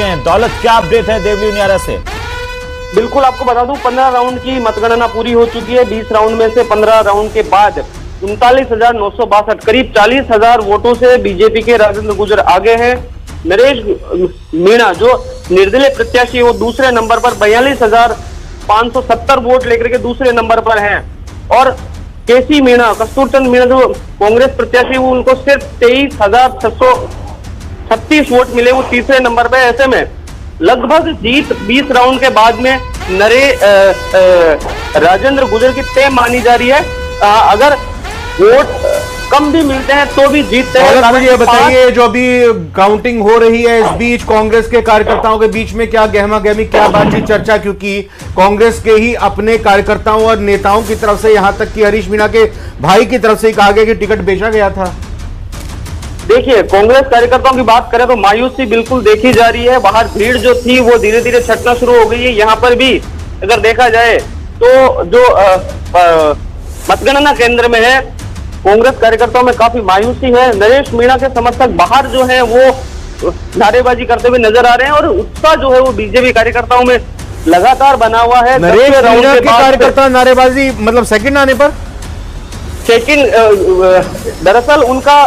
चुके हैं। दौलत, क्या अपडेट है देवली उनियारा से? बिल्कुल, आपको बता दूं 15 राउंड की मतगणना पूरी हो चुकी है। 20 राउंड में से 15 राउंड के बाद 39,962 करीब 40,000 वोटों से बीजेपी के राजेंद्र गुर्जर आगे हैं। नरेश मीणा जो निर्दलीय प्रत्याशी है वो दूसरे नंबर पर 42,570 वोट लेकर के दूसरे नंबर पर हैं। और केसी मीणा, कस्तूरचंद मीणा जो कांग्रेस प्रत्याशी वो उनको सिर्फ 23,636 वोट मिले, वो तीसरे नंबर पे। ऐसे में लगभग जीत 20 राउंड के बाद में राजेंद्र गुर्जर की तय मानी जा रही है। अगर वोट कम भी मिलते हैं तो भी जीतते हैं। और मुझे ये बताइए, जो अभी काउंटिंग हो रही है इस बीच कांग्रेस के कार्यकर्ताओं के बीच में क्या गहमा गहमी, क्या बातचीत, चर्चा? क्योंकि कांग्रेस के ही अपने कार्यकर्ताओं और नेताओं की तरफ से, यहां तक कि हरीश मीणा के भाई की तरफ से कहा गया कि टिकट बेचा गया था। देखिए, कांग्रेस कार्यकर्ताओं की बात करें तो मायूसी बिल्कुल देखी जा रही है। बाहर भीड़ जो थी वो धीरे धीरे छटना शुरू हो गई है। यहाँ पर भी अगर देखा जाए तो जो मतगणना केंद्र में है, कांग्रेस कार्यकर्ताओं में काफी मायूसी है। नरेश मीणा के समर्थक बाहर जो है वो नारेबाजी करते हुए नजर आ रहे हैं और उत्साह जो है वो बीजेपी कार्यकर्ताओं में लगातार बना हुआ है। नरेश मीणा के कार्यकर्ता नारेबाजी मतलब सेकंड आने पर दरअसल उनका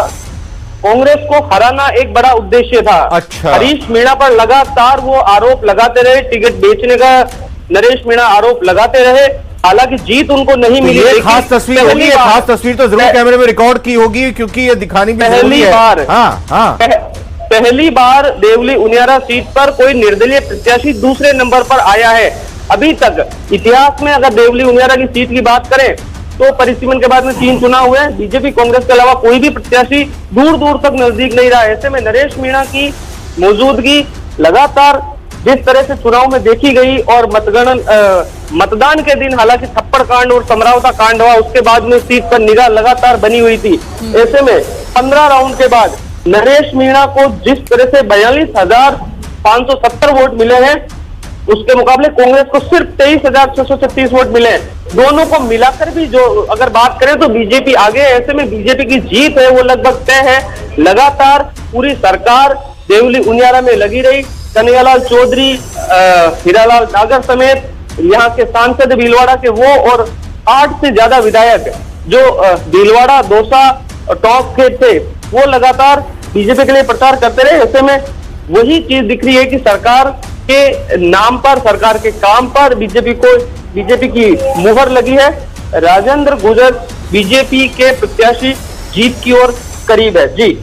कांग्रेस को हराना एक बड़ा उद्देश्य था। अच्छा। हरीश मीणा पर लगातार वो आरोप लगाते रहे, टिकट बेचने का नरेश मीणा आरोप लगाते रहे। हालांकि जीत उनको नहीं मिली। ये खास तस्वीर होगी, खास तस्वीर तो जरूर कैमरे में रिकॉर्ड की होगी क्योंकि ये दिखानी भी पहली बार पहली बार देवली उनियारा सीट पर कोई निर्दलीय प्रत्याशी दूसरे नंबर पर आया है। अभी तक इतिहास में अगर देवली उनियारा की सीट की बात करें तो परिसीमन के बाद में 3 चुनाव हुए। बीजेपी कांग्रेस के अलावा कोई भी प्रत्याशी दूर दूर तक नजदीक नहीं रहा। ऐसे में नरेश मीणा की मौजूदगी लगातार जिस तरह से चुनाव में देखी गई और मतदान के दिन हालांकि थप्पड़ कांड और समरावता कांड हुआ, उसके बाद में सीट पर निगाह लगातार बनी हुई थी। ऐसे में 15 राउंड के बाद नरेश मीणा को जिस तरह से 42,570 वोट मिले हैं, उसके मुकाबले कांग्रेस को सिर्फ 23,636 वोट मिले। दोनों को मिलाकर भी जो अगर बात करें तो बीजेपी आगे है। ऐसे में बीजेपी की जीत है वो लगभग तय है। लगातार पूरी सरकार देवली उनियारा में लगी रही। कन्हैयालाल चौधरी, हीरालाल नागर समेत यहाँ के सांसद भीलवाड़ा के वो और 8 से ज्यादा विधायक जो भीलवाड़ा, दौसा और टोंक के थे, वो लगातार बीजेपी के लिए प्रचार करते रहे। ऐसे में वही चीज दिख रही है कि सरकार के नाम पर, सरकार के काम पर बीजेपी की मुहर लगी है। राजेंद्र गुर्जर बीजेपी के प्रत्याशी जीत की ओर करीब है। जी,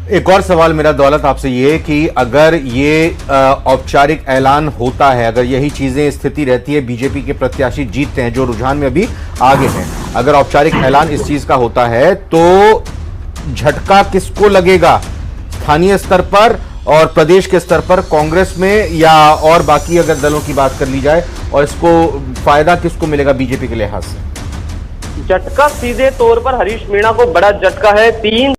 एक और सवाल मेरा दौलत आपसे ये कि अगर ये औपचारिक ऐलान होता है, अगर यही चीजें स्थिति रहती है, बीजेपी के प्रत्याशी जीतते हैं जो रुझान में अभी आगे हैं, अगर औपचारिक ऐलान इस चीज का होता है तो झटका किसको लगेगा स्थानीय स्तर पर और प्रदेश के स्तर पर, कांग्रेस में या और बाकी अगर दलों की बात कर ली जाए, और इसको फायदा किसको मिलेगा बीजेपी के लिहाज से? झटका सीधे तौर पर हरीश मीणा को बड़ा झटका है। 3